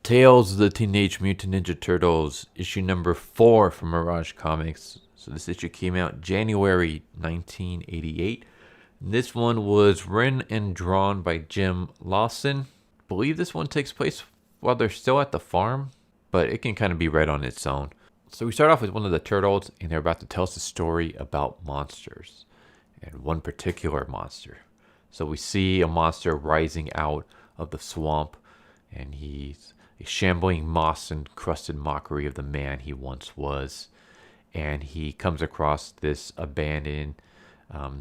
Tales of the Teenage Mutant Ninja Turtles, issue number 4 from Mirage Comics. So this issue came out January 1988. This one was written and drawn by Jim Lawson. I believe this one takes place while they're still at the farm, but it can kind of be read on its own. So we start off with one of the turtles, and they're about to tell us a story about monsters, and one particular monster. So we see a monster rising out of the swamp, and he's a shambling moss-encrusted mockery of the man he once was. And he comes across this abandoned,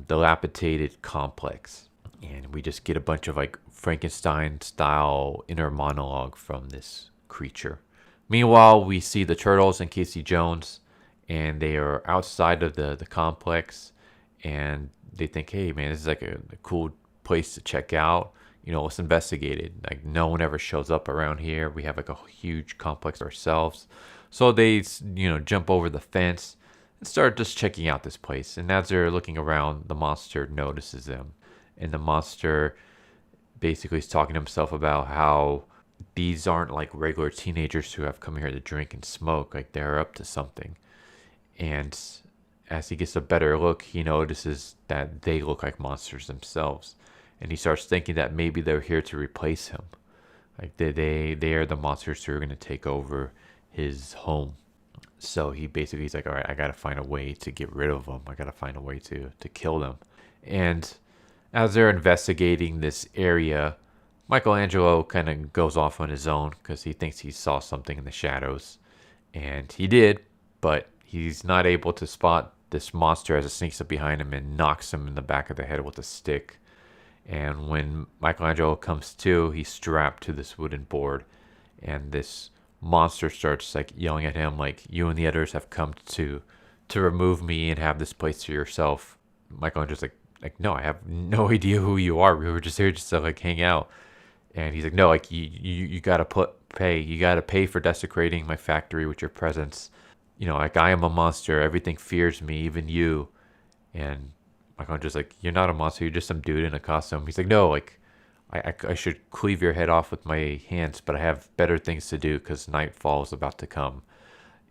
dilapidated complex. And we just get a bunch of like Frankenstein-style inner monologue from this creature. Meanwhile, we see the turtles and Casey Jones, and they are outside of the complex, and they think, hey man, this is like a cool place to check out. Let's investigate it. Like, no one ever shows up around here. We have like a huge complex ourselves. So they, jump over the fence and start just checking out this place. And as they're looking around, the monster notices them. And the monster basically is talking to himself about how these aren't like regular teenagers who have come here to drink and smoke. Like, they're up to something. And as he gets a better look, he notices that they look like monsters themselves. And he starts thinking that maybe they're here to replace him. Like they are the monsters who are going to take over his home. So he's like, all right, I got to find a way to get rid of them. I got to find a way to kill them. And as they're investigating this area, Michelangelo kind of goes off on his own because he thinks he saw something in the shadows. And he did, but he's not able to spot this monster as it sneaks up behind him and knocks him in the back of the head with a stick. And when Michelangelo comes to, he's strapped to this wooden board, and this monster starts like yelling at him like, you and the others have come to remove me and have this place to yourself. Michelangelo's like no, I have no idea who you are. We were just here just to like hang out. And he's like, no, like you gotta pay. You gotta pay for desecrating my factory with your presence. Like, I am a monster. Everything fears me, even you. And Michelangelo's like, you're not a monster. You're just some dude in a costume. He's like, no, like, I should cleave your head off with my hands, but I have better things to do because nightfall is about to come.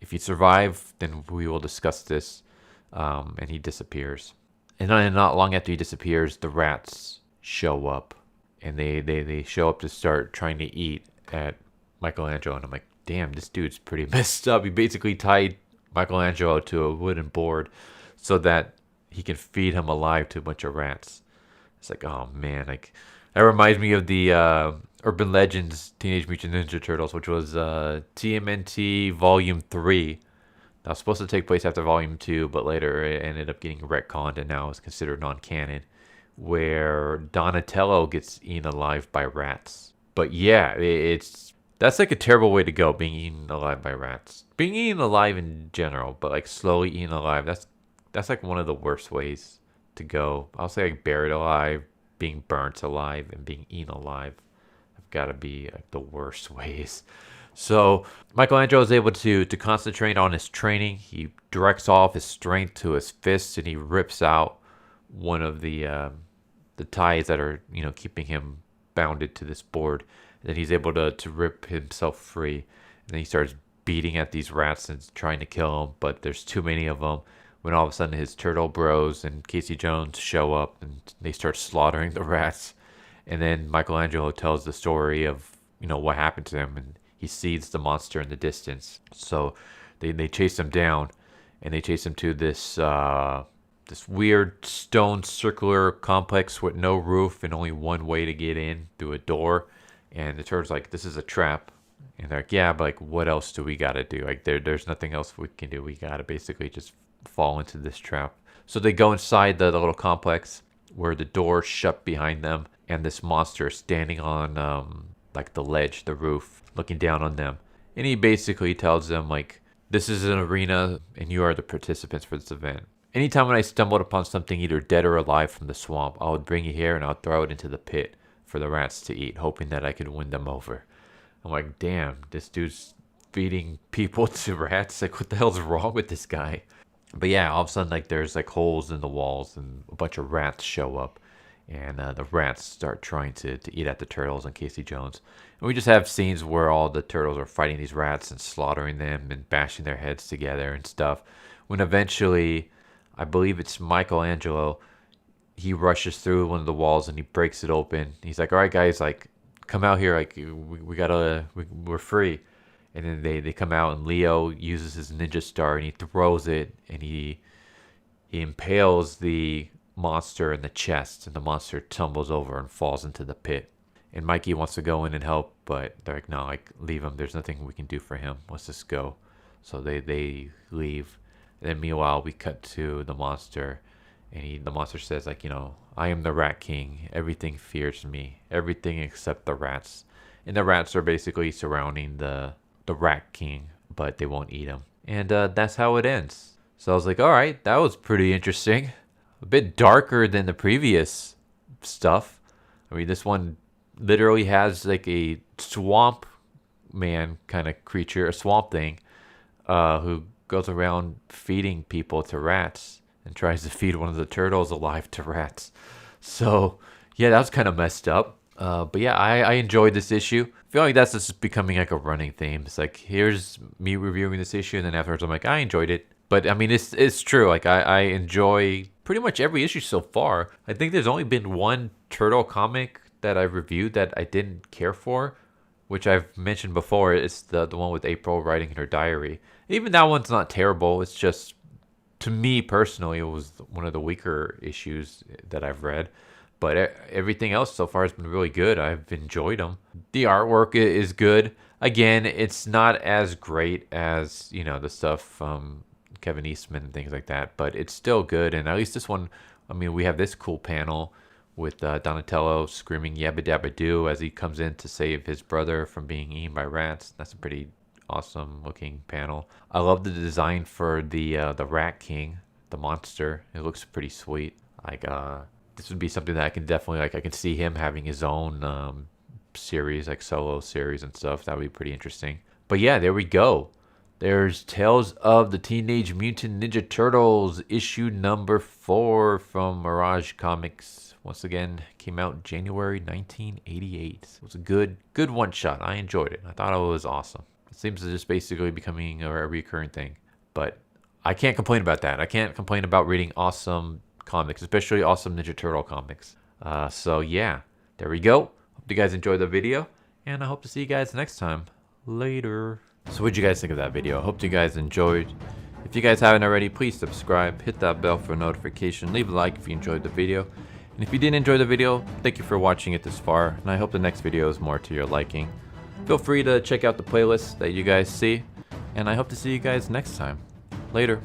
If you survive, then we will discuss this. And he disappears. And not long after he disappears, the rats show up. And they show up to start trying to eat at Michelangelo. And I'm like, damn, this dude's pretty messed up. He basically tied Michelangelo to a wooden board so that he can feed him alive to a bunch of rats. It's like, oh man, like that reminds me of the Urban Legends Teenage Mutant Ninja Turtles, which was TMNT Volume 3. That was supposed to take place after Volume 2, but later it ended up getting retconned and now is considered non-canon, where Donatello gets eaten alive by rats. But yeah, that's like a terrible way to go, being eaten alive by rats. Being eaten alive in general, but like slowly eaten alive, that's like one of the worst ways to go. I'll say like buried alive, being burnt alive, and being eaten alive have got to be like the worst ways. So Michelangelo is able to concentrate on his training. He directs all of his strength to his fists, and he rips out one of the ties that are keeping him bounded to this board. And then he's able to rip himself free. And then he starts beating at these rats and trying to kill them, but there's too many of them. When all of a sudden his turtle bros and Casey Jones show up and they start slaughtering the rats. And then Michelangelo tells the story of, what happened to him, and he sees the monster in the distance. So they chase him down, and they chase him to this weird stone circular complex with no roof and only one way to get in, through a door. And the turtle's like, this is a trap. And they're like, yeah, but like, what else do we gotta do? Like, there's nothing else we can do. We gotta basically just fall into this trap. So they go inside the little complex where the door shut behind them, and this monster is standing on like the ledge, the roof, looking down on them. And he basically tells them like, this is an arena and you are the participants for this event. Anytime when I stumbled upon something either dead or alive from the swamp, I would bring you here and I'll throw it into the pit for the rats to eat, hoping that I could win them over. I'm like, damn, this dude's feeding people to rats. Like, what the hell's wrong with this guy? But yeah, all of a sudden, like, there's like holes in the walls and a bunch of rats show up. and the rats start trying to eat at the turtles and Casey Jones. And we just have scenes where all the turtles are fighting these rats and slaughtering them and bashing their heads together and stuff. When eventually, I believe it's Michelangelo, he rushes through one of the walls and he breaks it open. He's like, "All right, guys, like, come out here, like, we're free." And then they come out, and Leo uses his ninja star and he throws it, and he impales the monster in the chest, and the monster tumbles over and falls into the pit. And Mikey wants to go in and help, but they're like, "No, like, leave him. There's nothing we can do for him. Let's just go." So they leave. And then meanwhile, we cut to the monster, and the monster says, like, "I am the Rat King. Everything fears me. Everything except the rats." And the rats are basically surrounding the Rat King, but they won't eat him. And that's how it ends. So I was like, all right, that was pretty interesting. A bit darker than the previous stuff. I mean, this one literally has like a swamp man kind of creature, a swamp thing, who goes around feeding people to rats and tries to feed one of the turtles alive to rats. So yeah, that was kind of messed up. But yeah, I enjoyed this issue. I feel like that's just becoming like a running theme. It's like, here's me reviewing this issue, and then afterwards I'm like, I enjoyed it. But I mean, it's true. Like, I enjoy pretty much every issue so far. I think there's only been one turtle comic that I've reviewed that I didn't care for, which I've mentioned before. It's the one with April writing in her diary. Even that one's not terrible. It's just, to me personally, it was one of the weaker issues that I've read. But everything else so far has been really good. I've enjoyed them. The artwork is good. Again, it's not as great as, the stuff from Kevin Eastman and things like that, but it's still good. And at least this one, I mean, we have this cool panel with Donatello screaming "Yabba Dabba Doo" as he comes in to save his brother from being eaten by rats. That's a pretty awesome looking panel. I love the design for the Rat King, the monster. It looks pretty sweet. Like, this would be something that I can definitely, like, I can see him having his own series, like solo series and stuff. That would be pretty interesting. But yeah, there we go. There's Tales of the Teenage Mutant Ninja Turtles, issue number 4 from Mirage Comics. Once again, came out January 1988. It was a good one shot. I enjoyed it. I thought it was awesome. It seems to just basically becoming a recurring thing. But I can't complain about that. I can't complain about reading awesome comics, especially awesome Ninja Turtle comics. So yeah, there we go. Hope you guys enjoyed the video, and I hope to see you guys next time. Later. So what'd you guys think of that video? I hope you guys enjoyed. If you guys haven't already, please subscribe, hit that bell for notification, leave a like if you enjoyed the video. And if you didn't enjoy the video, thank you for watching it this far, and I hope the next video is more to your liking. Feel free to check out the playlist that you guys see, and I hope to see you guys next time. Later.